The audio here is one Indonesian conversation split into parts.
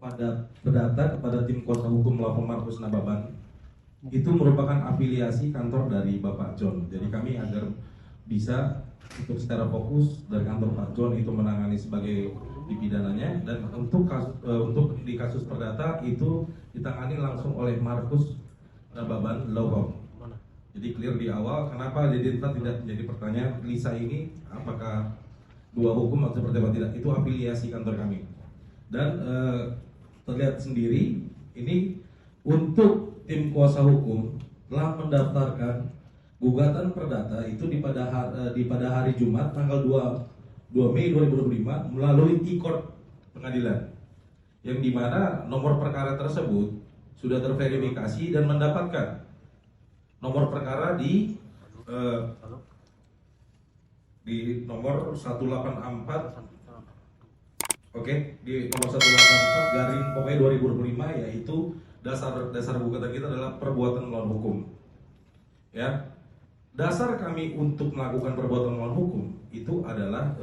pada berdata kepada tim kuasa hukum Lapo Markus Nababan itu merupakan afiliasi kantor dari Bapak John. Jadi kami agar bisa untuk secara fokus dari kantor Pak John itu menangani sebagai dipidananya, dan untuk di kasus perdata itu ditangani langsung oleh Markus Nababan Law Firm. Jadi clear di awal. Kenapa jadi tidak menjadi pertanyaan Lisa ini apakah dua hukum atau seperti apa, tidak, itu afiliasi kantor kami. Dan terlihat sendiri ini untuk tim kuasa hukum telah mendaftarkan gugatan perdata itu di pada hari Jumat tanggal 2 Mei 2025 melalui e-court pengadilan, yang dimana nomor perkara tersebut sudah terverifikasi dan mendapatkan nomor perkara di nomor 184. Oke, di nomor 184 garing pokoknya 2025, yaitu dasar gugatan kita adalah perbuatan melawan hukum. Ya, dasar kami untuk melakukan perbuatan melawan hukum itu adalah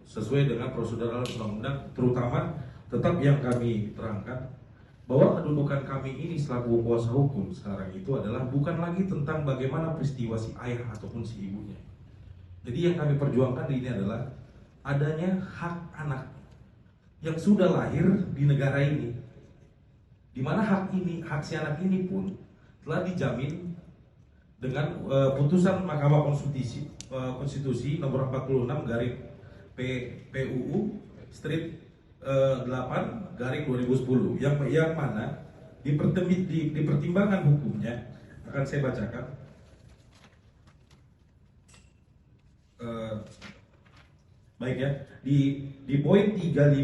sesuai dengan prosedural undang-undang, terutama tetap yang kami terangkan bahwa kedudukan kami ini selaku kuasa hukum sekarang itu adalah bukan lagi tentang bagaimana peristiwa si ayah ataupun si ibunya. Jadi yang kami perjuangkan di ini adalah adanya hak anak yang sudah lahir di negara ini, di mana hak si anak ini pun telah dijamin dengan putusan Mahkamah Konstitusi nomor 46 garing PUU strip 8 garing 2010, yang mana di pertimbangan hukumnya akan saya bacakan. Baik ya, di poin 315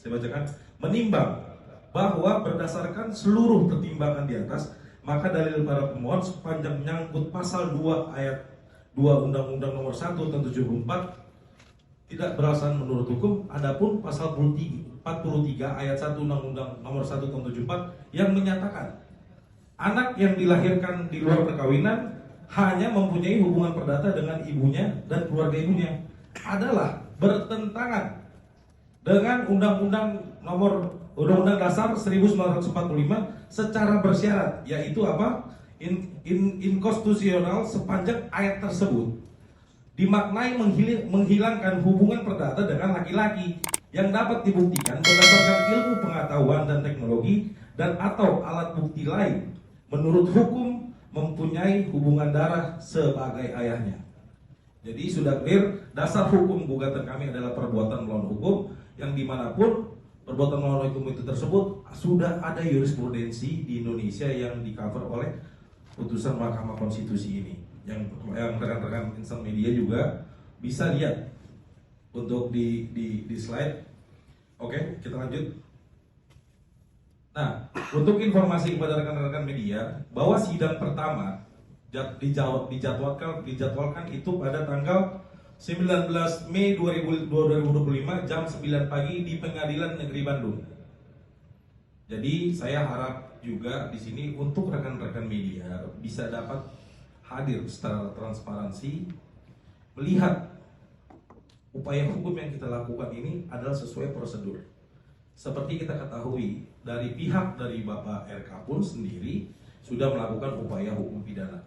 saya bacakan: menimbang bahwa berdasarkan seluruh pertimbangan di atas, maka dalil para pemohon sepanjang menyangkut pasal 2 ayat 2 Undang-Undang Nomor 1 Tahun 74 tidak beralasan menurut hukum. Adapun pasal 43 ayat 1 Undang-Undang Nomor 1 Tahun 74 yang menyatakan anak yang dilahirkan di luar perkawinan hanya mempunyai hubungan perdata dengan ibunya dan keluarga ibunya adalah bertentangan dengan Undang-Undang Dasar 1945 secara bersyarat, yaitu apa? Inkonstitusional sepanjang ayat tersebut dimaknai menghilangkan hubungan perdata dengan laki-laki yang dapat dibuktikan berdasarkan ilmu pengetahuan dan teknologi dan atau alat bukti lain menurut hukum mempunyai hubungan darah sebagai ayahnya. Jadi sudah clear, dasar hukum gugatan kami adalah perbuatan melawan hukum, yang dimanapun perbuatan melawan hukum itu tersebut sudah ada jurisprudensi di Indonesia yang di cover oleh putusan Mahkamah Konstitusi ini, yang rekan-rekan insan media juga bisa lihat untuk di slide. Oke, kita lanjut. Nah, untuk informasi kepada rekan-rekan media bahwa sidang pertama dijadwalkan itu pada tanggal 19 Mei 2025 jam 9 pagi di Pengadilan Negeri Bandung. Jadi saya harap juga di sini untuk rekan-rekan media bisa dapat hadir secara transparansi, melihat upaya hukum yang kita lakukan ini adalah sesuai prosedur. Seperti kita ketahui dari pihak dari Bapak RK pun sendiri sudah melakukan upaya hukum pidana.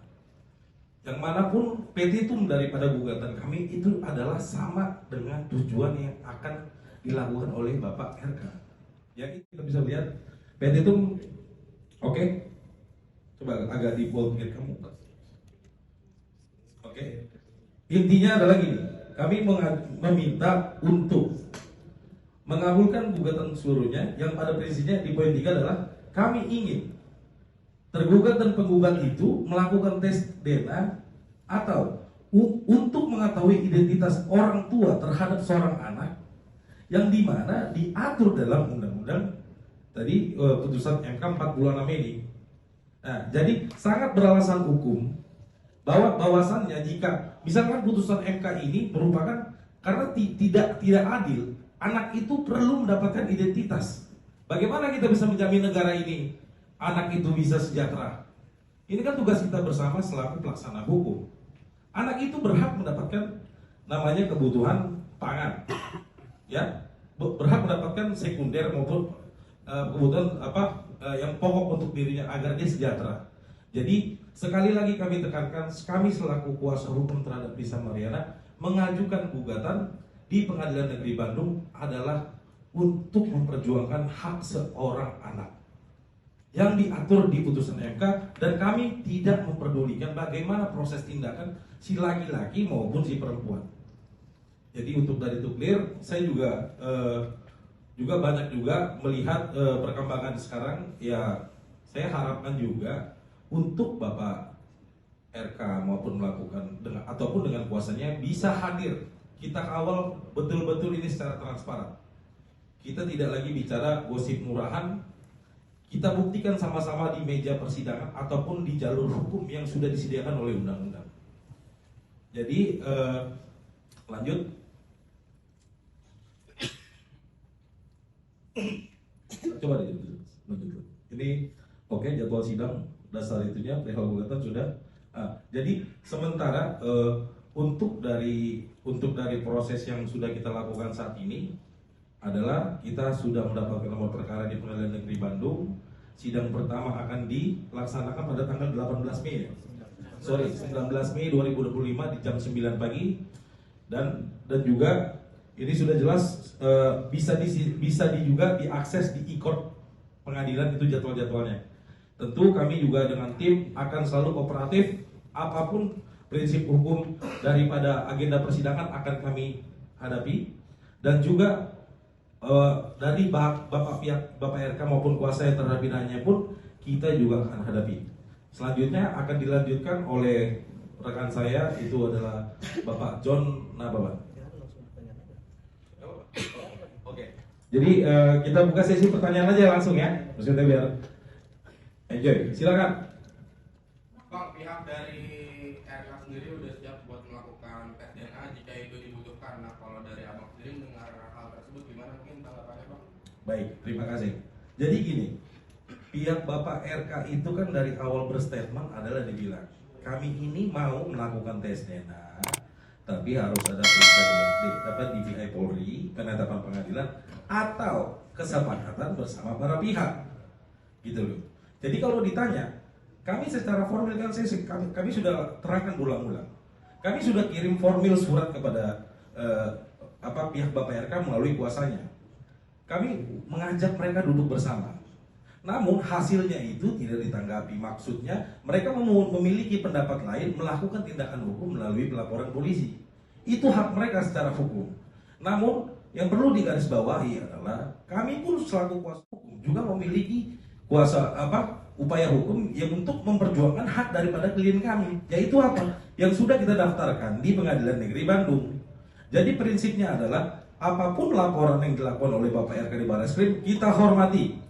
Yang manapun petitum daripada gugatan kami itu adalah sama dengan tujuan yang akan dilakukan oleh Bapak RK. Ya, kita bisa lihat petitum. Oke. Coba agak di bold kamu. Oke. Intinya adalah gini, kami meminta untuk mengabulkan gugatan seluruhnya, yang pada prinsipnya di poin 3 adalah kami ingin tergugat dan penggugat itu melakukan tes DNA atau untuk mengetahui identitas orang tua terhadap seorang anak, yang dimana diatur dalam undang-undang tadi putusan MK 46 ini. Nah, jadi sangat beralasan hukum bahwasannya jika misalkan putusan MK ini merupakan karena tidak adil, anak itu perlu mendapatkan identitas. Bagaimana kita bisa menjamin negara ini anak itu bisa sejahtera? Ini kan tugas kita bersama selaku pelaksana hukum. Anak itu berhak mendapatkan namanya kebutuhan pangan, ya, berhak mendapatkan sekunder maupun kebutuhan yang pokok untuk dirinya agar dia sejahtera. Jadi sekali lagi kami tekankan, kami selaku kuasa hukum terhadap Risa Mariana mengajukan gugatan di Pengadilan Negeri Bandung adalah untuk memperjuangkan hak seorang anak yang diatur di putusan MK, dan kami tidak memperdulikan bagaimana proses tindakan si laki-laki maupun si perempuan. Jadi untuk dari itu clear, saya juga banyak juga melihat perkembangan sekarang. Ya, saya harapkan juga untuk Bapak RK maupun melakukan ataupun dengan kuasanya bisa hadir. Kita kawal betul-betul ini secara transparan. Kita tidak lagi bicara gosip murahan. Kita buktikan sama-sama di meja persidangan ataupun di jalur hukum yang sudah disediakan oleh undang-undang. Jadi lanjut. Coba deh lanjut. Ini oke, jadwal sidang dasar itunya perihal gugatan sudah. Jadi sementara untuk dari proses yang sudah kita lakukan saat ini adalah kita sudah mendapatkan nomor perkara di Pengadilan Negeri Bandung. Sidang pertama akan dilaksanakan pada tanggal 18 Mei. 19 Mei 2025 di jam 9 pagi. Dan juga ini sudah jelas bisa juga diakses di e-court pengadilan itu jadwal-jadwalnya. Tentu kami juga dengan tim akan selalu kooperatif, apapun prinsip hukum daripada agenda persidangan akan kami hadapi, dan juga dari Bapak RK maupun kuasa yang terhadap binanya pun kita juga akan hadapi. Selanjutnya akan dilanjutkan oleh rekan saya, itu adalah Bapak John Nababan. Oke. Jadi kita buka sesi pertanyaan aja langsung ya, maksudnya biar enjoy. Silakan. Bang, pihak dari RK sendiri udah siap buat melakukan tes DNA jika itu dibutuhkan. Nah, kalau dari Abang sendiri mendengar hal tersebut gimana, mungkin tanggapannya, Bang? Baik, terima kasih. Jadi gini, pihak Bapak RK itu kan dari awal berstatement adalah dibilang, kami ini mau melakukan tes DNA, tapi harus ada perintah DVI Polri, penetapan pengadilan, atau kesepakatan bersama para pihak, gitu loh. Jadi kalau ditanya, kami secara formil kan kami sudah terangkan ulang-ulang. Kami sudah kirim formil surat kepada pihak Bapak RK melalui kuasanya. Kami mengajak mereka duduk bersama. Namun hasilnya itu tidak ditanggapi. Maksudnya mereka memiliki pendapat lain, melakukan tindakan hukum melalui pelaporan polisi. Itu hak mereka secara hukum. Namun yang perlu digarisbawahi adalah kami pun selaku kuasa hukum juga memiliki upaya hukum yang untuk memperjuangkan hak daripada klien kami, yaitu apa? Yang sudah kita daftarkan di Pengadilan Negeri Bandung. Jadi prinsipnya adalah apapun laporan yang dilakukan oleh Bapak RK di Barreskrim, kita hormati.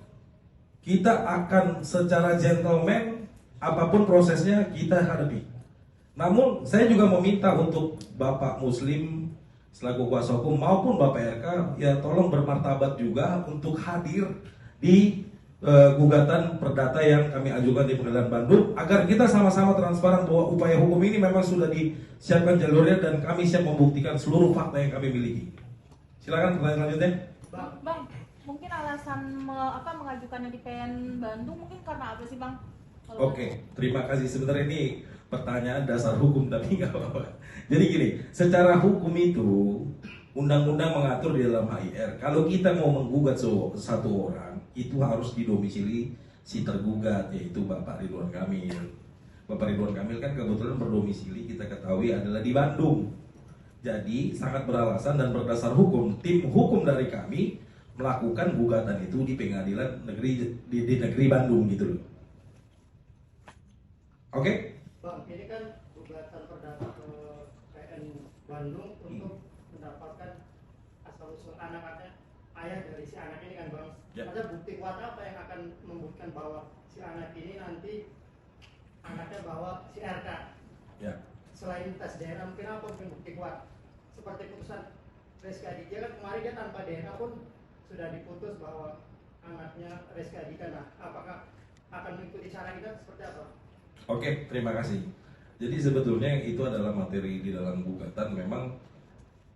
Kita akan secara gentleman, apapun prosesnya kita hadapi. Namun saya juga meminta untuk Bapak Muslim selaku kuasa hukum maupun Bapak RK, ya tolong bermartabat juga untuk hadir di gugatan perdata yang kami ajukan di Pengadilan Bandung, agar kita sama-sama transparan bahwa upaya hukum ini memang sudah disiapkan jalurnya dan kami siap membuktikan seluruh fakta yang kami miliki. Silakan pertanyaan selanjutnya. Bang, mungkin alasan mengajukannya di PN Bandung mungkin karena apa sih, Bang? Oke, terima kasih. Sebenarnya ini pertanyaan dasar hukum tapi nggak apa-apa. Jadi gini, secara hukum itu undang-undang mengatur di dalam HIR, kalau kita mau menggugat satu orang, itu harus didomisili si tergugat, yaitu Bapak Ridwan Kamil. Bapak Ridwan Kamil kan kebetulan berdomisili, kita ketahui adalah di Bandung. Jadi sangat beralasan dan berdasar hukum, tim hukum dari kami melakukan gugatan itu di Pengadilan Negeri di Negeri Bandung gitu loh. Oke? Bang, ini kan gugatan perdata ke PN Bandung untuk mendapatkan asal-usul anaknya ayah dari si anak ini kan, Bang. Ya. Ada bukti kuat apa yang akan membuktikan bahwa si anak ini nanti anaknya bawa si RK? Ya. Selain tes DNA, mungkin apa mungkin bukti kuat? Seperti putusan Rizky Aditya kan kemarin dia tanpa DNA pun sudah diputus bahwa anaknya Rizky Aditya. Nah, apakah akan mengikuti cara kita seperti apa? Oke, terima kasih. Jadi sebetulnya itu adalah materi di dalam gugatan. Memang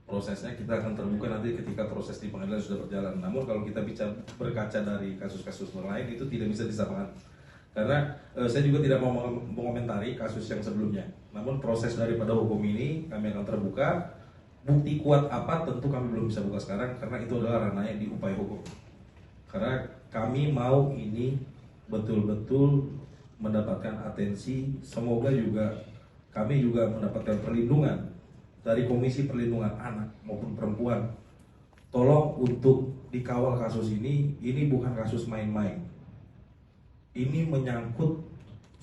prosesnya kita akan terbuka nanti ketika proses di pengadilan sudah berjalan. Namun kalau kita bicara berkaca dari kasus-kasus lain itu tidak bisa disamakan. Karena saya juga tidak mau mengomentari kasus yang sebelumnya. Namun proses daripada hukum ini kami akan terbuka. Bukti kuat apa tentu kami belum bisa buka sekarang karena itu adalah ranahnya di upaya hukum. Karena kami mau ini betul-betul mendapatkan atensi, semoga juga kami juga mendapatkan perlindungan dari Komisi Perlindungan Anak maupun Perempuan. Tolong untuk dikawal kasus ini bukan kasus main-main. Ini menyangkut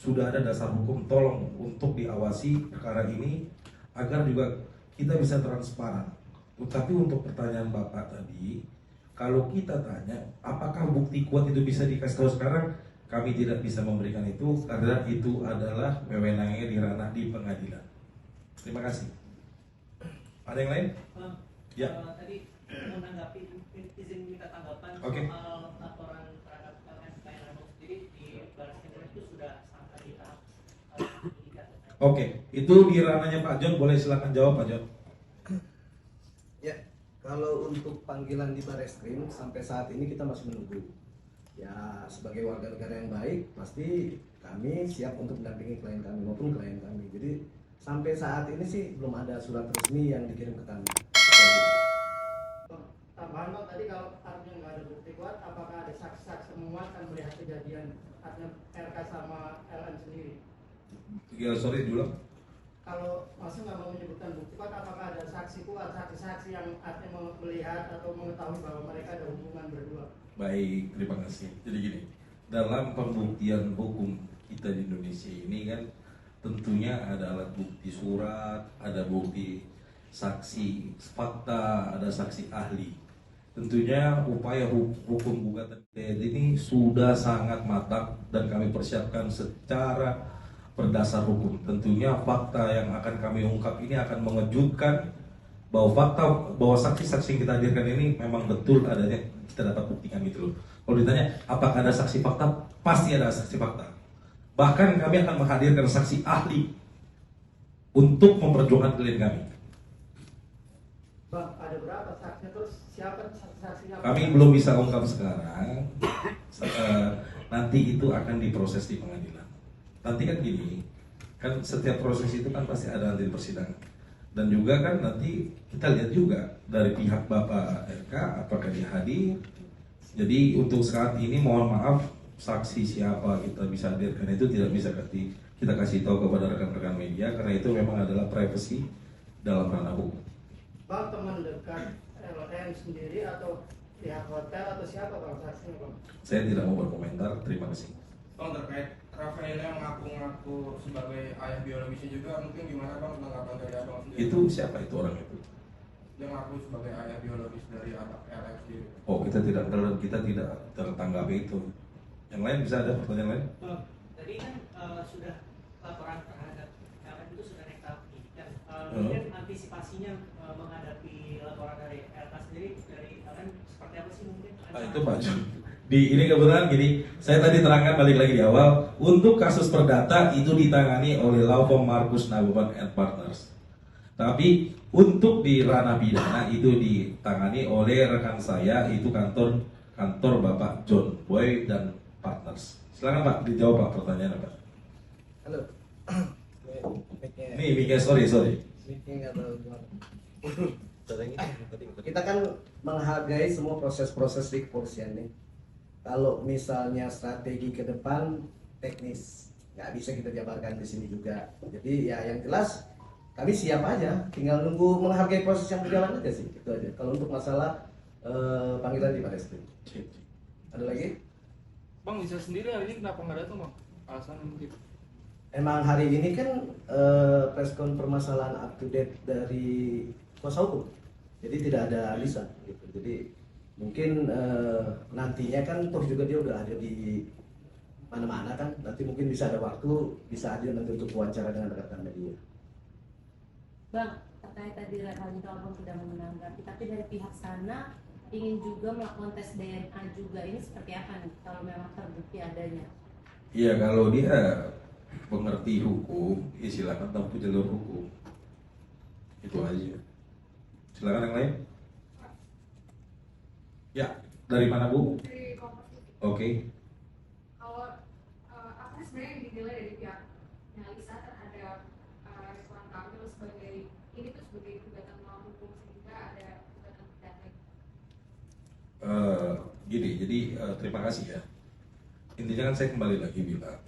sudah ada dasar hukum, tolong untuk diawasi perkara ini agar juga kita bisa transparan. Tapi untuk pertanyaan Bapak tadi, kalau kita tanya apakah bukti kuat itu bisa dikasih tahu sekarang, kami tidak bisa memberikan itu karena itu adalah wewenangnya di ranah di pengadilan. Terima kasih. Ada yang lain? Ya. Tadi menanggapi izin minta tanggapan Oke. soal laporan terhadap LM sendiri di Baris Krim itu sudah sampai di tahap penyidikan. Oke, itu di ranahnya Pak John, boleh silakan jawab Pak John. Ya, kalau untuk panggilan di Bareskrim sampai saat ini kita masih menunggu. Ya, sebagai warga negara yang baik, pasti kami siap untuk mendampingi klien kami maupun klien kami. Jadi sampai saat ini sih belum ada surat resmi yang dikirim ke kami. Tambahan Bang, tadi kalau artinya nggak ada bukti kuat, apakah ada saksi-saksi semua akan melihat kejadian artinya RK sama LN sendiri? Ya, sorry dulu. Kalau masih nggak mau menyebutkan bukti kuat, apakah ada saksi kuat, saksi-saksi yang artinya melihat atau mengetahui bahwa mereka ada hubungan berdua? Baik, terima kasih. Jadi gini, dalam pembuktian hukum kita di Indonesia ini kan tentunya ada alat bukti surat, ada bukti saksi fakta, ada saksi ahli. Tentunya upaya hukum gugatan ini sudah sangat matang dan kami persiapkan secara berdasar hukum. Tentunya fakta yang akan kami ungkap ini akan mengejutkan bahwa saksi-saksi yang kita hadirkan ini memang betul adanya, kita dapat buktikan gitu loh. Kalau ditanya apakah ada saksi fakta, pasti ada saksi fakta. Bahkan kami akan menghadirkan saksi ahli untuk memperjuangkan klien kami. Bang, ada berapa saksinya, terus siapa saksinya? Kami belum bisa ungkap sekarang. Nanti itu akan diproses di pengadilan. Nanti kan gini, kan setiap proses itu kan pasti ada nanti persidangan. Dan juga kan nanti kita lihat juga dari pihak Bapak RK apakah dia hadir. Jadi untuk saat ini mohon maaf saksi siapa kita bisa hadirkan itu tidak bisa kita kasih tahu kepada rekan-rekan media karena itu memang adalah privasi dalam ranah hukum. Bang, teman dekat LN sendiri atau pihak hotel atau siapa bang saksinya bang? Saya tidak mau berkomentar, terima kasih. Bang, terkait Rafael yang ngaku-ngaku sebagai ayah biologisnya juga, mungkin gimana Bang tanggapan dari Abang sendiri? Itu siapa itu orang itu? Dia ngaku sebagai ayah biologis dari anak LF sendiri. Oh, kita tidak tertanggapi itu. Yang lain bisa ada pertanyaan lain? Tadi kan sudah laporan terhadap LM itu sudah naik tahap penyidikan. Mungkin antisipasinya menghadapi laporan dari LK sendiri dari LM seperti apa sih mungkin? Itu Pak John. Ini kebetulan gini, saya tadi terangkan balik lagi di awal, untuk kasus perdata itu ditangani oleh law firm Markus Naboban and Partners. Tapi untuk di ranah pidana itu ditangani oleh rekan saya, itu kantor Bapak John Boy dan Partners. Silakan Pak, dijawab Pak pertanyaannya Pak. Halo. Nih, Mika, sorry. Meeting atau gimana? Kita kan menghargai semua proses-proses di kepolisian nih. Kalau misalnya strategi ke depan teknis nggak bisa kita jabarkan di sini juga. Jadi ya yang jelas kami siap aja, tinggal nunggu menghargai proses yang berjalan aja sih, itu aja. Kalau untuk masalah panggilan di Bareskrim. Ada lagi? Bang, Lisa sendiri hari ini kenapa nggak datang bang? Alasan mungkin? Emang hari ini kan preskon permasalahan up to date dari kuasa hukum, jadi tidak ada lisan gitu. Jadi mungkin nantinya kan toh juga dia udah ada di mana-mana kan, nanti mungkin bisa ada waktu, bisa hadir nanti untuk wawancara dengan rekan media. Bang, terkait tadi rekan abang tidak menanggapi, tapi dari pihak sana ingin juga melakukan tes DNA juga, ini seperti apa nih kalau memang terbukti adanya? Iya, kalau dia pengerti hukum, silakan tempuh jalur hukum. Itu aja. Silakan yang lain. Ya, dari mana Bu? Dari Kompas TV. Oke. Kalau apa sih sebenarnya yang dinilai dari pihaknya Lisa terhadap restoran kami sebagai ini tuh sebagai gugatan melawan hukum sehingga ada gugatan pidana? Gini, jadi terima kasih ya. Intinya kan saya kembali lagi bilang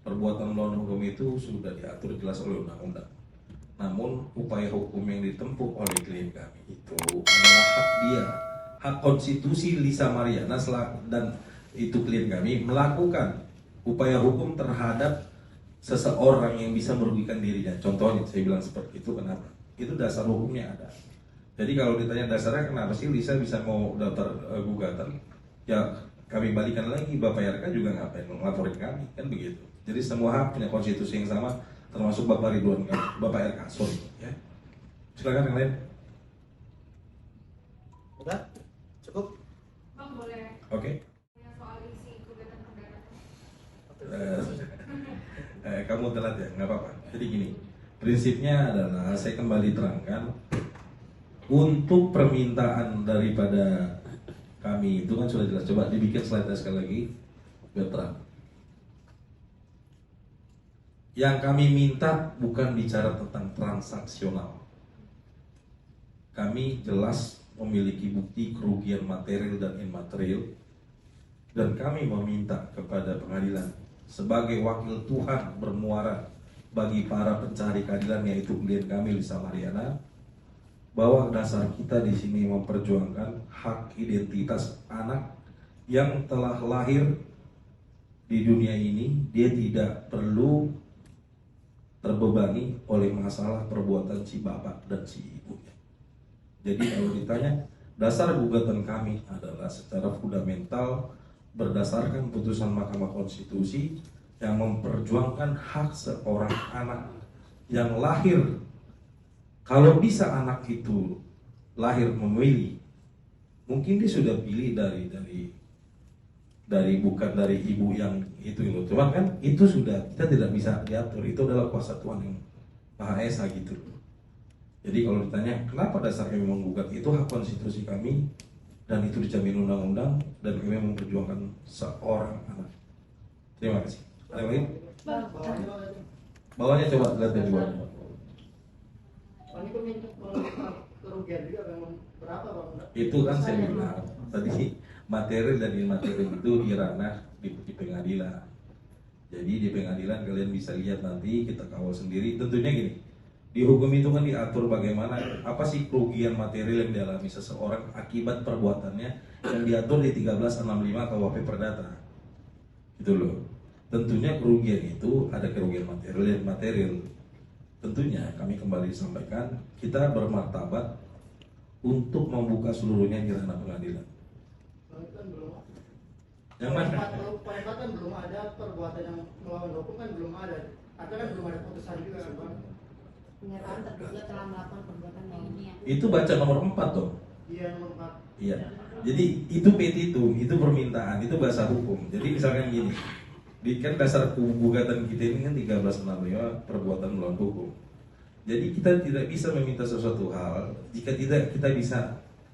perbuatan melawan hukum itu sudah diatur jelas oleh undang-undang. Namun upaya hukum yang ditempuh oleh klien kami itu adalah hak dia, hak konstitusi Lisa Mariana dan itu klien kami melakukan upaya hukum terhadap seseorang yang bisa merugikan dirinya. Contohnya saya bilang seperti itu, kenapa? Itu dasar hukumnya ada. Jadi kalau ditanya dasarnya kenapa sih Lisa bisa mau daftar gugatan, ya kami balikan lagi, Bapak RK juga ngapain melaporin kami, kan begitu. Jadi semua hak punya konstitusi yang sama, termasuk Bapak Ridwan, Bapak RK, sorry ya. Silakan yang lain. Udah? Cukup? Bang boleh Oke. tanya soal isi gugatan perdana? Kamu telat ya, nggak apa-apa. Jadi gini, prinsipnya adalah saya kembali terangkan untuk permintaan daripada kami itu kan sudah jelas. Coba dibikin slide-nya sekali lagi biar terang. Yang kami minta bukan bicara tentang transaksional. Kami jelas memiliki bukti kerugian material dan imaterial, dan kami meminta kepada pengadilan sebagai wakil Tuhan bermuara bagi para pencari keadilan, yaitu klien kami Lisa Mariana, bahwa dasar kita di sini memperjuangkan hak identitas anak yang telah lahir di dunia ini. Dia tidak perlu terbebani oleh masalah perbuatan si bapak dan si ibunya. Jadi kalau ditanya, dasar gugatan kami adalah secara fundamental berdasarkan putusan Mahkamah Konstitusi yang memperjuangkan hak seorang anak yang lahir. Kalau bisa anak itu lahir memilih, mungkin dia sudah pilih dari bukan dari ibu yang itu. Cuman kan itu sudah kita tidak bisa diatur, itu adalah kuasa Tuhan yang Maha Esa gitu. Jadi kalau ditanya kenapa dasar kami menggugat, itu hak konstitusi kami dan itu dijamin undang-undang dan kami memperjuangkan seorang anak. Terima kasih. Ada yang lain? Bawahnya coba lihat dari bawah. Ini pun minta kerugian juga memang berapa Bang? Itu kan saya bilang tadi, materi dan imaterial itu di ranah di pengadilan. Jadi di pengadilan kalian bisa lihat nanti, kita kawal sendiri. Tentunya gini, di hukum itu kan diatur bagaimana apa sih kerugian material yang dialami seseorang akibat perbuatannya, yang diatur di 1365 KUHP Perdata. Gitu loh. Tentunya kerugian itu ada kerugian material dan material. Tentunya kami kembali sampaikan, kita bermartabat untuk membuka seluruhnya di ranah pengadilan. Kan belum. Yang mana? Kan belum ada perbuatan yang melawan hukum, kan belum ada. Artinya kan belum ada putusan juga kan Bang? Pernyataan terduga telah melakukan perbuatan ini ya. Itu baca nomor 4 dong. Iya nomor 4. Iya. Jadi itu petitum, itu permintaan, itu bahasa hukum. Jadi misalkan gini, di kan dasar gugatan kita ini kan 1365 perbuatan melawan hukum. Jadi kita tidak bisa meminta sesuatu hal jika tidak kita bisa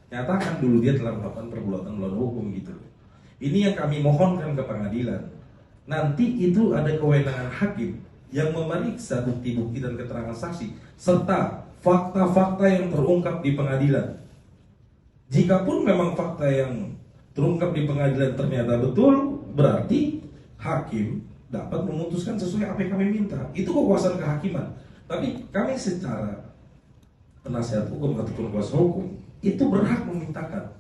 nyatakan dulu dia telah melakukan perbuatan melawan hukum gitu. Ini yang kami mohonkan ke pengadilan. Nanti itu ada kewenangan hakim yang memeriksa bukti-bukti dan keterangan saksi serta fakta-fakta yang terungkap di pengadilan. Jikapun memang fakta yang terungkap di pengadilan ternyata betul, berarti hakim dapat memutuskan sesuai apa yang kami minta. Itu kekuasaan kehakiman. Tapi kami secara penasihat hukum ataupun kuasa hukum itu berhak memintakan.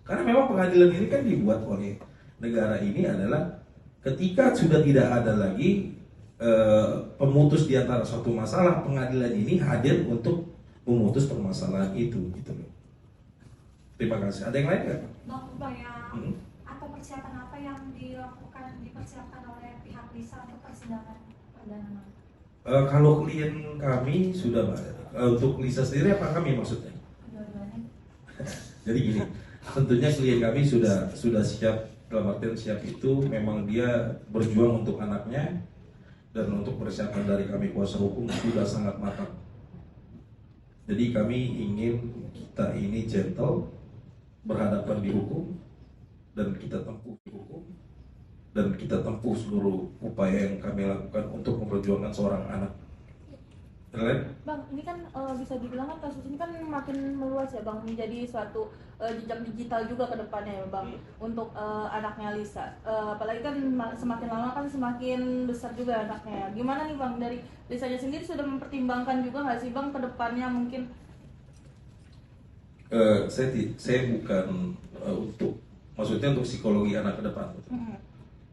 Karena memang pengadilan ini kan dibuat oleh negara ini adalah ketika sudah tidak ada lagi pemutus di antara suatu masalah, pengadilan ini hadir untuk memutus permasalahan itu gitu loh. Terima kasih. Ada yang lain nggak? Bang, atau persiapan apa yang dipersiapkan oleh pihak Lisa untuk persidangan perdana? Kalau klien kami sudah untuk Lisa sendiri apa kami maksudnya? Dua-duanya. Jadi gini, tentunya klien kami sudah siap, dalam artian siap itu memang dia berjuang untuk anaknya, dan untuk persiapan dari kami kuasa hukum sudah sangat matang. Jadi kami ingin kita ini gentle, berhadapan di hukum, dan kita tempuh di hukum, dan kita tempuh seluruh upaya yang kami lakukan untuk memperjuangkan seorang anak. Bang, ini kan bisa dibilang kan kasus ini kan makin meluas ya Bang, menjadi suatu jejak digital juga ke depannya ya Bang, untuk anaknya Lisa. Apalagi kan semakin lama kan semakin besar juga anaknya. Gimana nih Bang, dari Lisanya sendiri sudah mempertimbangkan juga nggak sih Bang ke depannya mungkin? Saya bukan maksudnya untuk psikologi anak ke depan.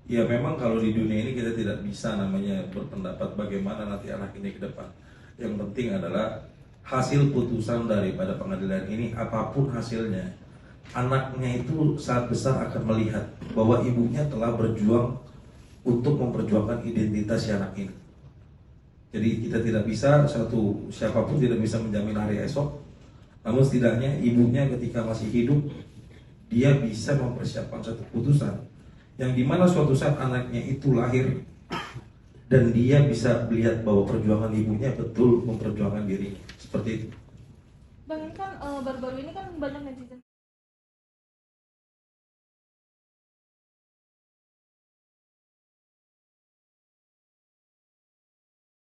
Ya memang kalau di dunia ini kita tidak bisa namanya berpendapat bagaimana nanti anak ini ke depan. Yang penting adalah hasil putusan daripada pengadilan ini, apapun hasilnya, anaknya itu saat besar akan melihat bahwa ibunya telah berjuang untuk memperjuangkan identitas si anak ini. Jadi kita tidak bisa, siapapun tidak bisa menjamin hari esok, namun setidaknya ibunya ketika masih hidup, dia bisa mempersiapkan satu putusan yang dimana suatu saat anaknya itu lahir dan dia bisa melihat bahwa perjuangan ibunya betul memperjuangkan dirinya, seperti itu. Bang, ini kan baru-baru ini kan banyak netizen